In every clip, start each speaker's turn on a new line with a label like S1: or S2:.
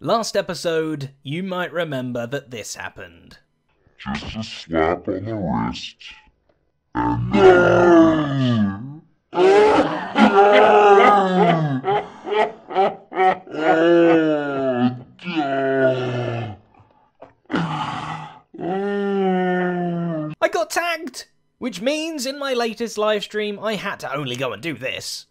S1: Last episode, you might remember that this happened.
S2: Just a slap on the wrist. And then...
S1: I got tagged! Which means in my latest live stream, I had to only go and do this.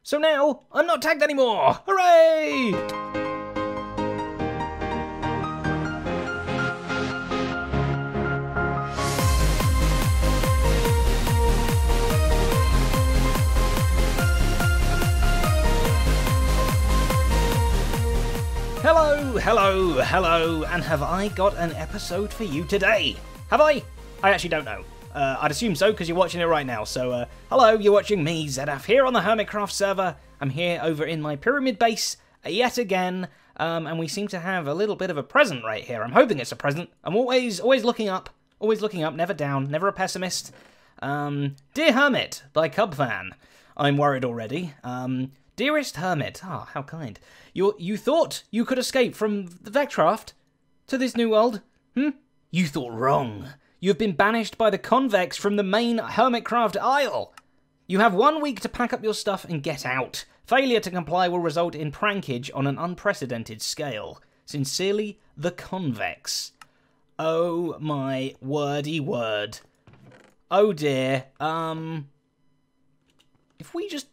S1: So now, I'm not tagged anymore! Hooray! Hello, and have I got an episode for you today? Have I? I actually don't know. I'd assume so, because you're watching it right now. So, hello, you're watching me, Zedaf, here on the Hermitcraft server. I'm here over in my pyramid base, yet again, and we seem to have a little bit of a present right here. I'm hoping it's a present. I'm always looking up, never down, never a pessimist. Dear Hermit, by Cubfan. I'm worried already. Dearest Hermit, how kind. You thought you could escape from the Vectraft to this new world? You thought wrong. You have been banished by the Convex from the main Hermitcraft Isle. You have 1 week to pack up your stuff and get out. Failure to comply will result in prankage on an unprecedented scale. Sincerely, the Convex. Oh my wordy word. Oh dear. If we just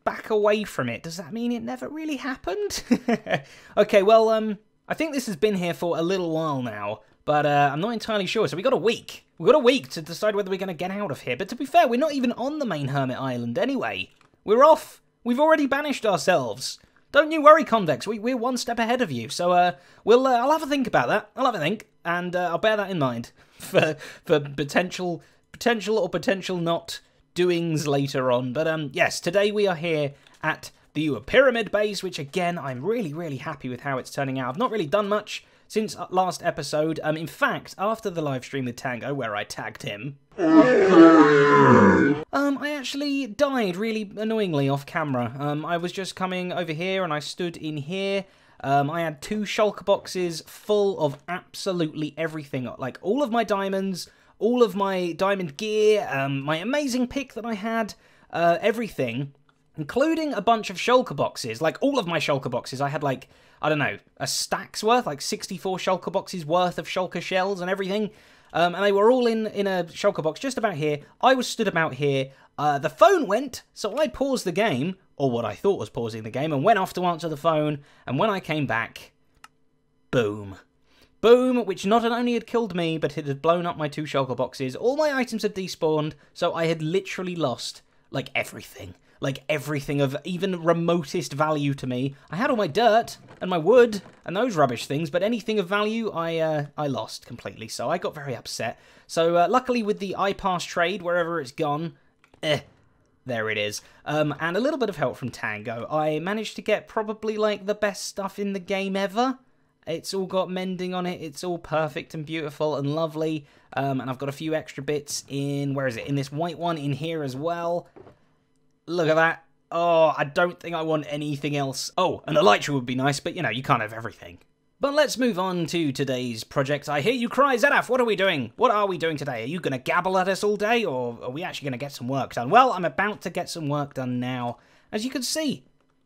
S1: back away from it, does that mean it never really happened? Okay, well, I think this has been here for a little while now, but I'm not entirely sure. So we got a week. We've got a week to decide whether we're going to get out of here. But to be fair, we're not even on the main Hermit Island anyway. We're off. We've already banished ourselves. Don't you worry, Convex. We're one step ahead of you. So I'll have a think about that. I'll have a think, and I'll bear that in mind for potential or potential not doings later on. But yes, today we are here at the Pyramid Base, which again, I'm really happy with how it's turning out. I've not really done much since last episode. In fact, after the live stream with Tango, where I tagged him, I actually died really annoyingly off camera. I was just coming over here and I stood in here. I had 2 shulker boxes full of absolutely everything, like all of my diamonds, all of my diamond gear, my amazing pick that I had, everything, including a bunch of shulker boxes. Like, all of my shulker boxes, I had, like, I don't know, a stack's worth, like 64 shulker boxes worth of shulker shells and everything. And they were all in a shulker box just about here. I was stood about here. The phone went, so I paused the game, or what I thought was pausing the game, and went off to answer the phone. And when I came back, boom. Boom, which not only had killed me, but it had blown up my 2 shulker boxes. All my items had despawned, so I had literally lost, like, everything. Like, everything of even remotest value to me. I had all my dirt, and my wood, and those rubbish things, but anything of value, I lost completely, so I got very upset. So, luckily with the iPass trade, wherever it's gone, there it is. And a little bit of help from Tango. I managed to get probably, like, the best stuff in the game ever. It's all got mending on it. It's all perfect and beautiful and lovely. And I've got a few extra bits in, where is it? In this white one in here as well. Look at that. Oh, I don't think I want anything else. Oh, an elytra would be nice, but you know, you can't have everything. But let's move on to today's project. I hear you cry, Zedaf, what are we doing? What are we doing today? Are you going to gabble at us all day, or are we actually going to get some work done? Well, I'm about to get some work done now. As you can see,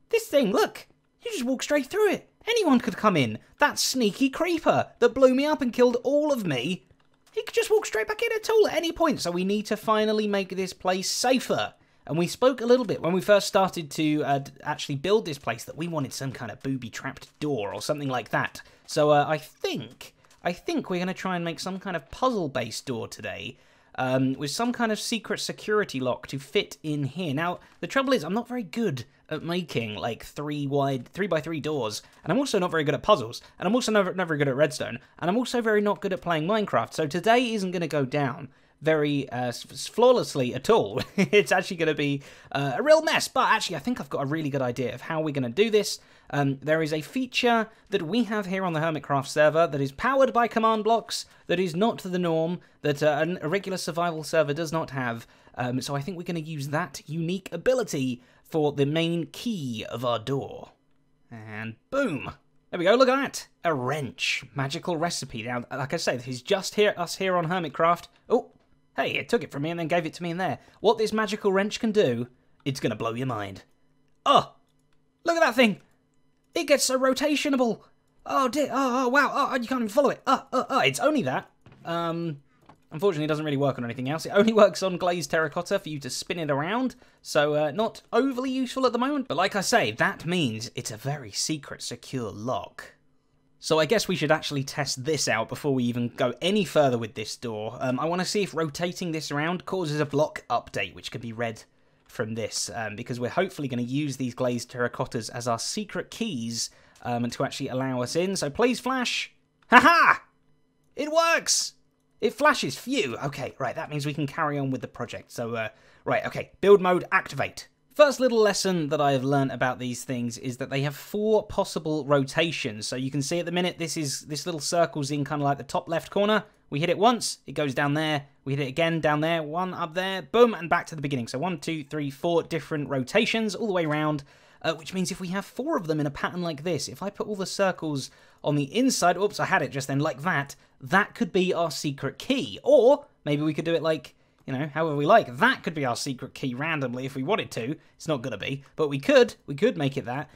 S1: this thing, look, you just walk straight through it. Anyone could come in. That sneaky creeper that blew me up and killed all of me, he could just walk straight back in at all at any point. So we need to finally make this place safer. And we spoke a little bit when we first started to actually build this place that we wanted some kind of booby-trapped door or something like that. So I think we're going to try and make some kind of puzzle-based door today with some kind of secret security lock to fit in here. Now, the trouble is I'm not very good at making, like, 3x3 doors, and I'm also not very good at puzzles, and I'm also not very good at redstone, and I'm also not good at playing Minecraft, so today isn't going to go down very flawlessly at all. It's actually going to be a real mess. But actually, I think I've got a really good idea of how we're going to do this. There is a feature that we have here on the Hermitcraft server that is powered by command blocks, that is not the norm, that a regular survival server does not have. So I think we're going to use that unique ability for the main key of our door. And boom! There we go, look at that! A wrench. Magical recipe. Now, like I say, this is just us here on Hermitcraft. Oh, hey, it took it from me and then gave it to me in there. What this magical wrench can do, it's going to blow your mind. Oh, look at that thing! It gets so rotationable! Oh dear, oh wow, oh, you can't even follow it. It's only that. Unfortunately, it doesn't really work on anything else. It only works on glazed terracotta for you to spin it around, so not overly useful at the moment. But like I say, that means it's a very secret, secure lock. So I guess we should actually test this out before we even go any further with this door. I want to see if rotating this around causes a block update, which can be read from this, because we're hopefully going to use these glazed terracottas as our secret keys to actually allow us in. So please flash. Haha! It works! It flashes. Phew. Okay, right, that means we can carry on with the project. So, right, okay, build mode, activate. First little lesson that I have learned about these things is that they have 4 possible rotations. So you can see at the minute, this little circle's in kind of like the top left corner. We hit it once, it goes down there. We hit it again down there, 1 up there, boom, and back to the beginning. So 1, 2, 3, 4 different rotations all the way around. Which means if we have 4 of them in a pattern like this, if I put all the circles on the inside, oops, I had it just then, like that, that could be our secret key. Or maybe we could do it like, you know, however we like. That could be our secret key randomly if we wanted to. It's not going to be, but we could make it that.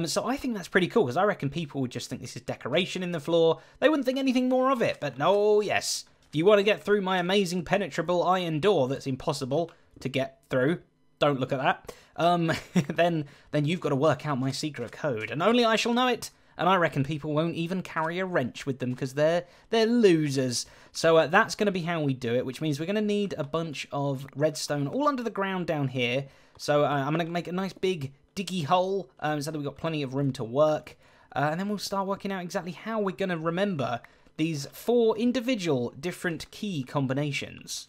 S1: So I think that's pretty cool, because I reckon people would just think this is decoration in the floor. They wouldn't think anything more of it, but no, yes. If you want to get through my amazing penetrable iron door that's impossible to get through, don't look at that, then you've got to work out my secret code, and only I shall know it, and I reckon people won't even carry a wrench with them, because they're losers. So that's going to be how we do it, which means we're going to need a bunch of redstone all under the ground down here. So I'm going to make a nice big diggy hole, so that we've got plenty of room to work, and then we'll start working out exactly how we're going to remember these 4 individual different key combinations.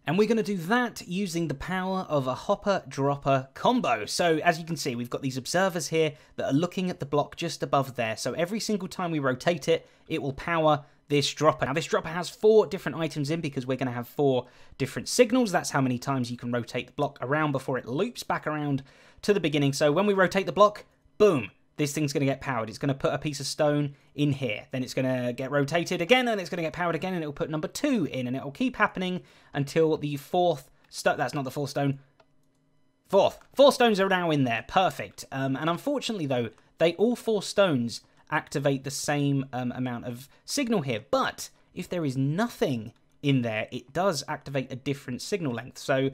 S1: And we're going to do that using the power of a hopper-dropper combo. So as you can see, we've got these observers here that are looking at the block just above there. So every single time we rotate it, it will power this dropper. Now this dropper has 4 different items in, because we're going to have 4 different signals. That's how many times you can rotate the block around before it loops back around to the beginning. So when we rotate the block, boom, this thing's going to get powered. It's going to put a piece of stone in here. Then it's going to get rotated again, and it's going to get powered again, and it'll put number 2 in, and it'll keep happening until the 4th stone. That's not the 4th stone. 4th. 4 stones are now in there. Perfect. And unfortunately, though, all 4 stones activate the same amount of signal here. But if there is nothing in there, it does activate a different signal length. So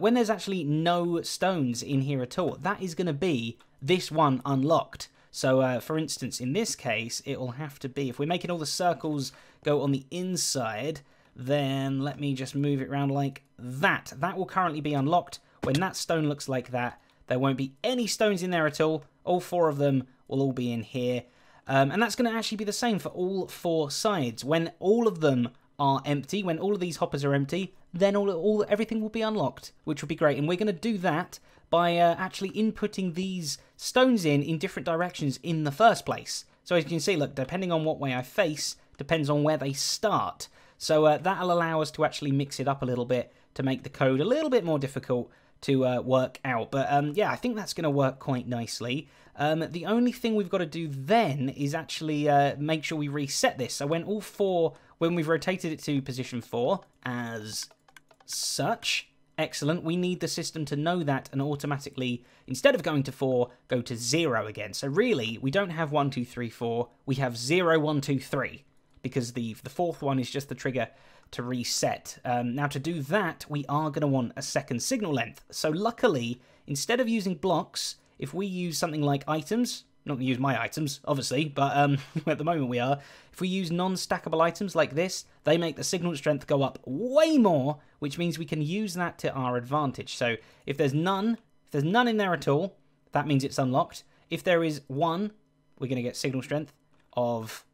S1: when there's actually no stones in here at all, that is going to be this one unlocked. So for instance, in this case, it will have to be, if we're making all the circles go on the inside, then let me just move it around like that. That will currently be unlocked. When that stone looks like that, there won't be any stones in there at all. All 4 of them will all be in here. And that's going to actually be the same for all 4 sides. When all of them are empty, when all of these hoppers are empty, then everything will be unlocked, which will be great. And we're going to do that by actually inputting these stones in different directions in the first place. So as you can see, look, depending on what way I face, depends on where they start. So that'll allow us to actually mix it up a little bit to make the code a little bit more difficult to work out. But yeah, I think that's going to work quite nicely. The only thing we've got to do then is actually make sure we reset this. So when when we've rotated it to position 4 as such, excellent, we need the system to know that and automatically, instead of going to 4, go to 0 again. So really, we don't have 1, 2, 3, 4, we have 0, 1, 2, 3, because the 4th one is just the trigger to reset. Now to do that, we are going to want a second signal length. So luckily, instead of using blocks, if we use something like items, not going to use my items, obviously, but at the moment we are, if we use non-stackable items like this, they make the signal strength go up way more, which means we can use that to our advantage. So if there's none in there at all, that means it's unlocked. If there is 1, we're going to get signal strength of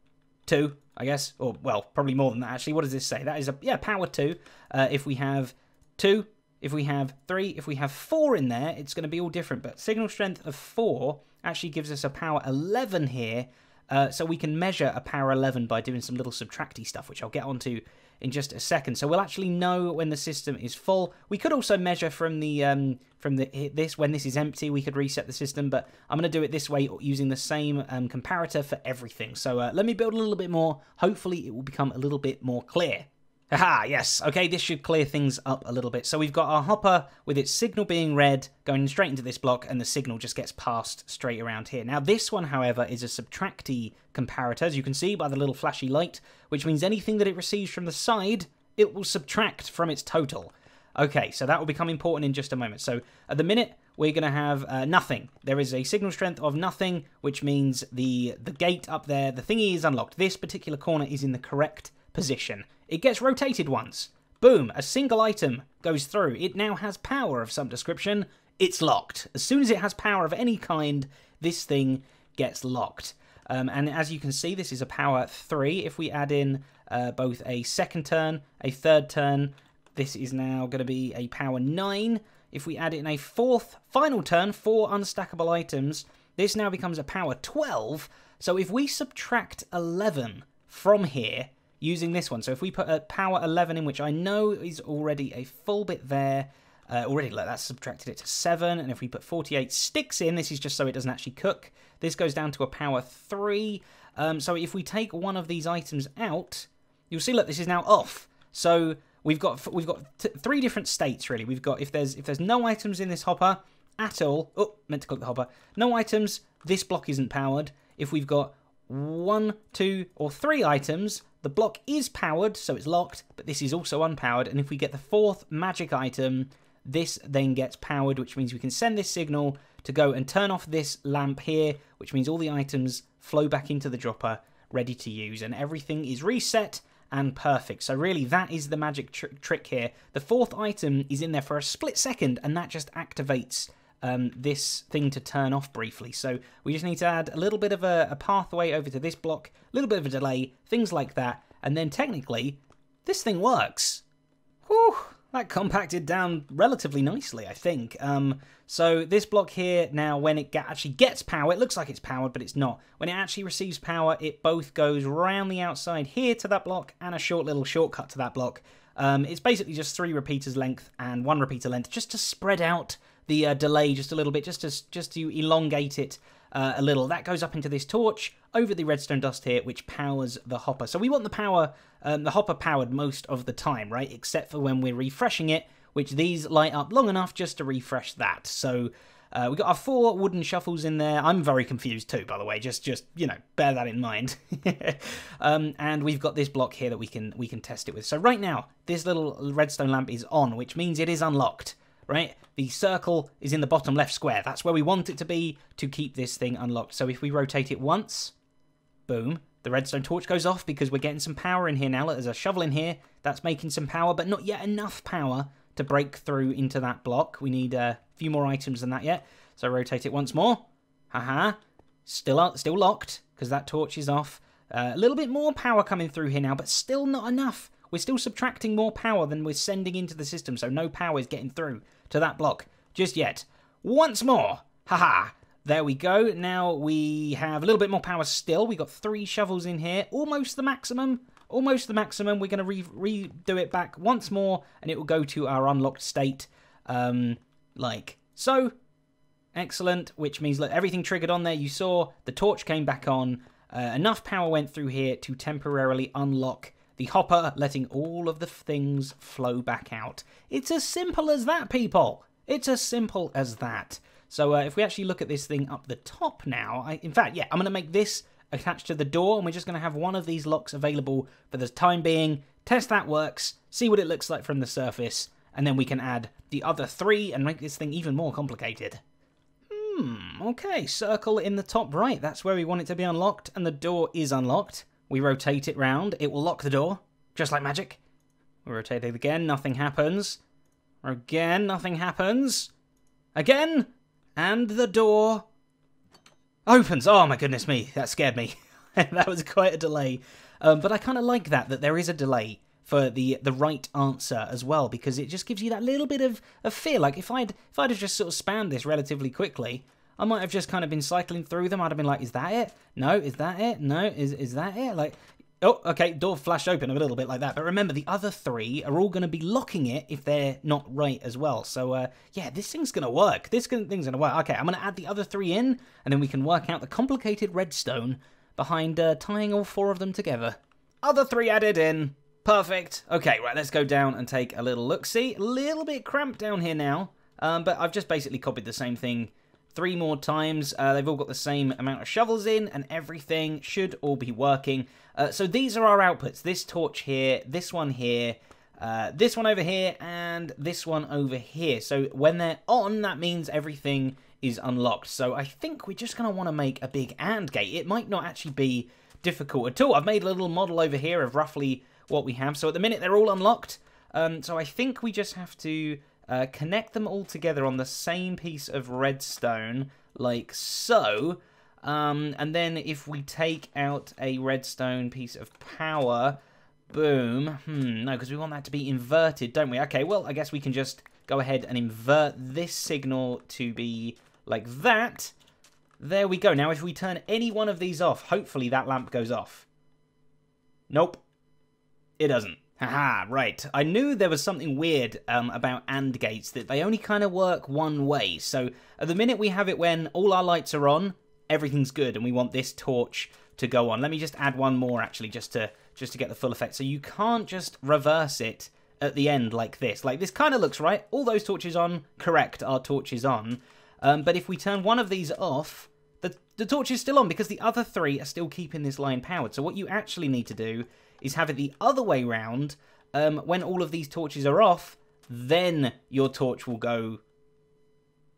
S1: 2. I guess. Or, well, probably more than that, actually. What does this say? That is, power 2. If we have 2, if we have 3, if we have 4 in there, it's going to be all different. But signal strength of 4 actually gives us a power 11 here. So we can measure a power 11 by doing some little subtracty stuff, which I'll get onto in just a second. So we'll actually know when the system is full. We could also measure from when this is empty. We could reset the system, but I'm going to do it this way using the same comparator for everything. So let me build a little bit more. Hopefully it will become a little bit more clear. Haha, yes. Okay, this should clear things up a little bit. So we've got our hopper with its signal being red, going straight into this block, and the signal just gets passed straight around here. Now, this one, however, is a subtracty comparator, as you can see by the little flashy light, which means anything that it receives from the side, it will subtract from its total. Okay, so that will become important in just a moment. So at the minute, we're going to have nothing. There is a signal strength of nothing, which means the gate up there, the thingy is unlocked. This particular corner is in the correct position. It gets rotated once. Boom, a single item goes through. It now has power of some description. It's locked. As soon as it has power of any kind, this thing gets locked. And as you can see, this is a power 3. If we add in both a second turn, a third turn, this is now going to be a power 9. If we add in a fourth, final turn, 4 unstackable items, this now becomes a power 12. So if we subtract 11 from here, using this one. So if we put a power 11 in, which I know is already a full bit there, already like that's subtracted it to 7, and if we put 48 sticks in, this is just so it doesn't actually cook. This goes down to a power 3. So if we take one of these items out, you'll see, look, this is now off. So we've got 3 different states really. We've got if there's no items in this hopper at all. Oh, meant to click the hopper. No items. This block isn't powered. If we've got 1, 2, or 3 items, the block is powered, so it's locked, but this is also unpowered. And if we get the 4th magic item, this then gets powered, which means we can send this signal to go and turn off this lamp here, which means all the items flow back into the dropper, ready to use, and everything is reset and perfect. So really, that is the magic trick here. The 4th item is in there for a split second, and that just activates this thing to turn off briefly. So we just need to add a little bit of a pathway over to this block, a little bit of a delay, things like that, and then technically this thing works. Whew, that compacted down relatively nicely, I think. So this block here, now when it actually gets power, it looks like it's powered, but it's not. When it actually receives power, it both goes around the outside here to that block and a short little shortcut to that block. It's basically just 3 repeaters length and 1 repeater length, just to spread out the delay just a little bit, just to elongate it a little. That goes up into this torch over the redstone dust here, which powers the hopper. So we want the hopper powered most of the time, right? Except for when we're refreshing it, which these light up long enough just to refresh that. So we got our 4 wooden shuffles in there. I'm very confused too, by the way. Just you know, bear that in mind. And we've got this block here that we can test it with. So right now, this little redstone lamp is on, which means it is unlocked. Right? The circle is in the bottom left square. That's where we want it to be to keep this thing unlocked. So if we rotate it once, boom, the redstone torch goes off because we're getting some power in here now. There's a shovel in here that's making some power, but not yet enough power to break through into that block. We need a few more items than that yet. So rotate it once more. Haha. Still locked because that torch is off. A little bit more power coming through here now, but still not enough. We're still subtracting more power than we're sending into the system, so no power is getting through to that block just yet. Once more. Haha. There we go. Now we have a little bit more power still. We got 3 shovels in here. Almost the maximum. Almost the maximum. We're going to redo it back once more, and it will go to our unlocked state. Like so. Excellent. Which means, look, everything triggered on there. You saw the torch came back on. Enough power went through here to temporarily unlock the hopper, letting all of the things flow back out. It's as simple as that, people. It's as simple as that. So if we actually look at this thing up the top now, in fact, yeah, I'm going to make this attached to the door, and we're just going to have one of these locks available for the time being. Test that works, see what it looks like from the surface, and then we can add the other 3 and make this thing even more complicated. Okay, circle in the top right. That's where we want it to be unlocked, and the door is unlocked. We rotate it round, it will lock the door, just like magic. We rotate it again, nothing happens. Again, nothing happens. Again, and the door opens. Oh my goodness me, that scared me. That was quite a delay. But I kind of like that there is a delay for the right answer as well, because it just gives you that little bit of fear. Like, if I'd have just sort of spammed this relatively quickly, I might have just kind of been cycling through them. I'd have been like, is that it? No, is that it? No, is that it? Like, oh, okay, door flashed open a little bit like that. But remember, the other 3 are all going to be locking it if they're not right as well. So, yeah, this thing's going to work. Thing's going to work. Okay, I'm going to add the other 3 in, and then we can work out the complicated redstone behind tying all 4 of them together. Other 3 added in. Perfect. Okay, right, let's go down and take a little look. See, a little bit cramped down here now, but I've just basically copied the same thing 3 more times. They've all got the same amount of shovels in, and everything should all be working. So these are our outputs. This torch here, this one here, this one over here, and this one over here. So when they're on, that means everything is unlocked. So I think we're just going to want to make a big AND gate. It might not actually be difficult at all. I've made a little model over here of roughly what we have. So at the minute, they're all unlocked. So I think we just have to connect them all together on the same piece of redstone, like so. And then if we take out a redstone piece of power, boom. No, because we want that to be inverted, don't we? Okay, well, I guess we can just go ahead and invert this signal to be like that. There we go. Now, if we turn any one of these off, hopefully that lamp goes off. Nope. It doesn't. Haha, right. I knew there was something weird about AND gates, that they only kind of work one way. So at the minute we have it when all our lights are on, everything's good, and we want this torch to go on. Let me just add one more, actually, just to get the full effect. So you can't just reverse it at the end like this. Like, this kind of looks right. All those torches on, correct, our torch is on. But if we turn one of these off, the torch is still on because the other 3 are still keeping this line powered. So what you actually need to do is have it the other way round. When all of these torches are off, then your torch will go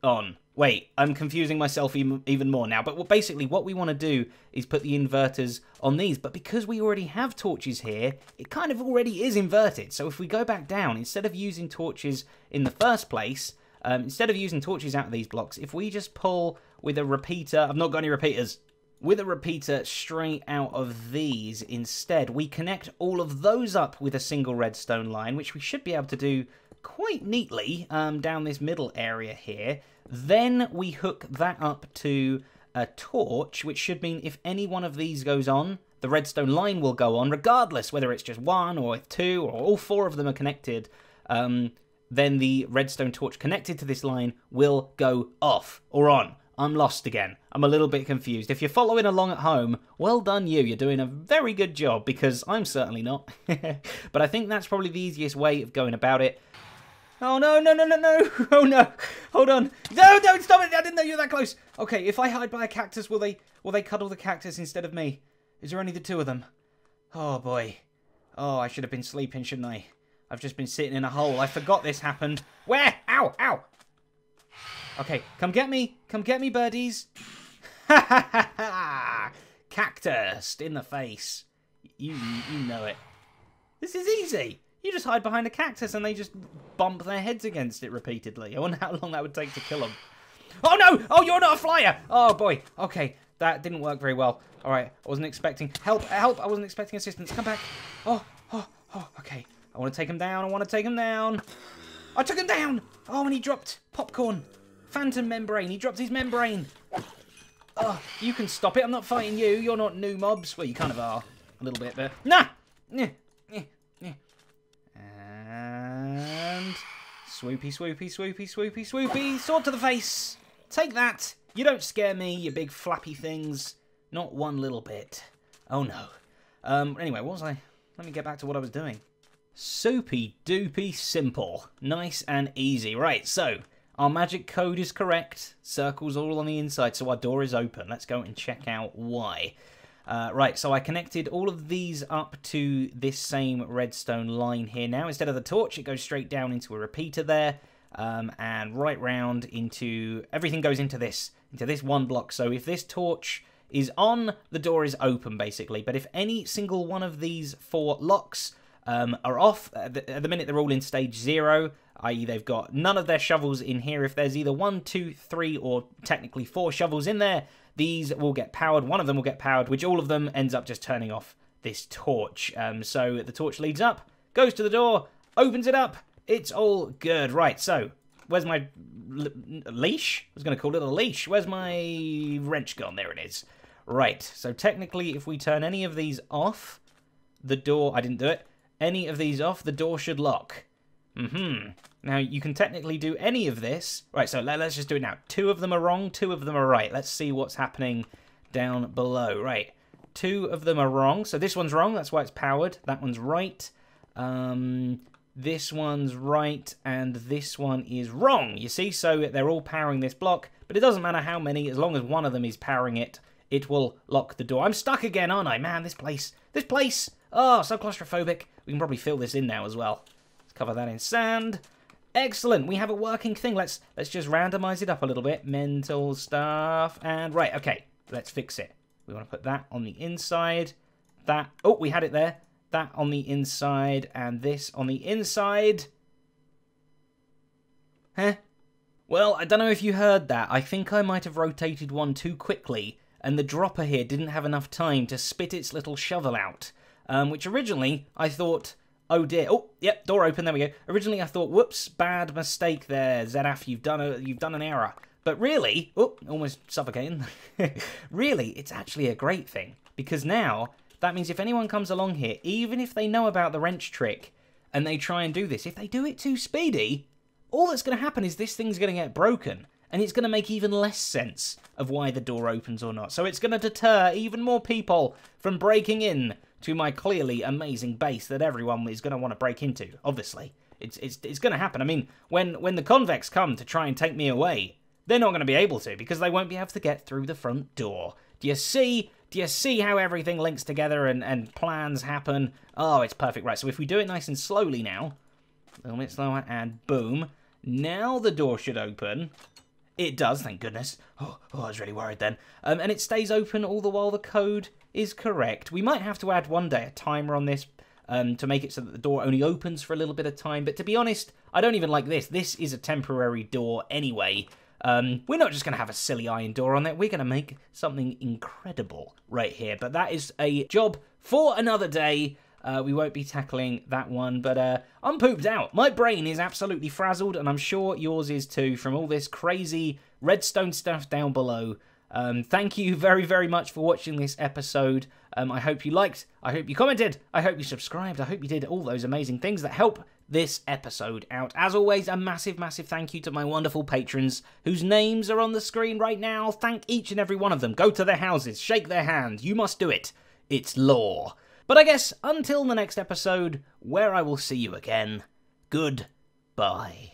S1: on. Wait, I'm confusing myself even more now. But basically, what we want to do is put the inverters on these. But because we already have torches here, it kind of already is inverted. So if we go back down, instead of using torches in the first place, instead of using torches out of these blocks, if we just pull with a repeater... I've not got any repeaters. With a repeater straight out of these instead, we connect all of those up with a single redstone line, which we should be able to do quite neatly down this middle area here. Then we hook that up to a torch, which should mean if any one of these goes on, the redstone line will go on, regardless whether it's just 1 or 2 or all 4 of them are connected. Then the redstone torch connected to this line will go off or on. I'm lost again. I'm a little bit confused. If you're following along at home, well done you. You're doing a very good job, because I'm certainly not. But I think that's probably the easiest way of going about it. Oh, no, no, no, no, no. Oh, no. Hold on. No, don't stop it. I didn't know you were that close. Okay, if I hide by a cactus, will they cuddle the cactus instead of me? Is there only the 2 of them? Oh, boy. Oh, I should have been sleeping, shouldn't I? I've just been sitting in a hole. I forgot this happened. Where? Ow, ow. Okay, come get me, birdies. Ha ha ha ha! Cactus in the face. You know it. This is easy. You just hide behind a cactus and they just bump their heads against it repeatedly. I wonder how long that would take to kill them. Oh no! Oh, you're not a flyer! Oh boy. Okay, that didn't work very well. All right, I wasn't expecting help. Help! I wasn't expecting assistance. Come back. Oh. Okay. I want to take him down. I took him down. Oh, and he dropped popcorn. Phantom membrane. He dropped his membrane. Oh, you can stop it. I'm not fighting you. You're not new mobs. Well, you kind of are. A little bit, but... Nah! And... Swoopy, swoopy, swoopy, swoopy, swoopy. Sword to the face. Take that. You don't scare me, you big flappy things. Not one little bit. Oh, no. Anyway, what was I... Let me get back to what I was doing. Soupy doopy simple. Nice and easy. Right, so... Our magic code is correct. Circles all on the inside, so our door is open. Let's go and check out why. Right, so I connected all of these up to this same redstone line here now. Instead of the torch, it goes straight down into a repeater there. And right round into... Everything goes into this one block. So if this torch is on, the door is open, basically. But if any single one of these 4 locks are off, at the minute they're all in stage 0... i.e. they've got none of their shovels in here. If there's either 1, 2, 3, or technically 4 shovels in there, these will get powered. One of them will get powered, which all of them ends up just turning off this torch. So the torch leads up, goes to the door, opens it up. It's all good. Right, so where's my leash? I was going to call it a leash. Where's my wrench gone? There it is. Right, so technically if we turn any of these off, the door... I didn't do it. Any of these off, the door should lock. Now, you can technically do any of this. Right, so let's just do it now. 2 of them are wrong, 2 of them are right. Let's see what's happening down below. Right, 2 of them are wrong. So this one's wrong, that's why it's powered. That one's right. This one's right, and this one is wrong. You see, so they're all powering this block, but it doesn't matter how many. As long as one of them is powering it, it will lock the door. I'm stuck again, aren't I? Man, this place. Oh, so claustrophobic. We can probably fill this in now as well. Let's cover that in sand. Excellent, we have a working thing. Let's just randomize it up a little bit. Mental stuff, and right, okay, let's fix it. We want to put that on the inside. That, oh, we had it there. That on the inside, and this on the inside. Huh? Well, I don't know if you heard that. I think I might have rotated one too quickly, and the dropper here didn't have enough time to spit its little shovel out. Which originally I thought, oh dear, oh, yep, door open, there we go. Originally I thought, whoops, bad mistake there, Zedaf, you've done an error. But really, oh, almost suffocating. Really, it's actually a great thing, because now that means if anyone comes along here, even if they know about the wrench trick and they try and do this, if they do it too speedy, all that's going to happen is this thing's going to get broken, and it's going to make even less sense of why the door opens or not. So it's going to deter even more people from breaking in to my clearly amazing base that everyone is going to want to break into, obviously. It's going to happen. I mean, when the convicts come to try and take me away, they're not going to be able to, because they won't be able to get through the front door. Do you see? Do you see how everything links together and plans happen? Oh, it's perfect. Right, so if we do it nice and slowly now, a little bit slower, and boom, now the door should open. It does, thank goodness. Oh, I was really worried then. And it stays open all the while the code is correct. We might have to add one day a timer on this to make it so that the door only opens for a little bit of time. But to be honest, I don't even like this. This is a temporary door anyway. We're not just going to have a silly iron door on there. We're going to make something incredible right here. But that is a job for another day. We won't be tackling that one, but I'm pooped out. My brain is absolutely frazzled, and I'm sure yours is too, from all this crazy redstone stuff down below. Thank you very, very much for watching this episode. I hope you liked, I hope you commented, I hope you subscribed, I hope you did all those amazing things that help this episode out. As always, a massive, massive thank you to my wonderful patrons whose names are on the screen right now. Thank each and every one of them. Go to their houses, shake their hand. You must do it. It's law. But I guess until the next episode, where I will see you again, goodbye.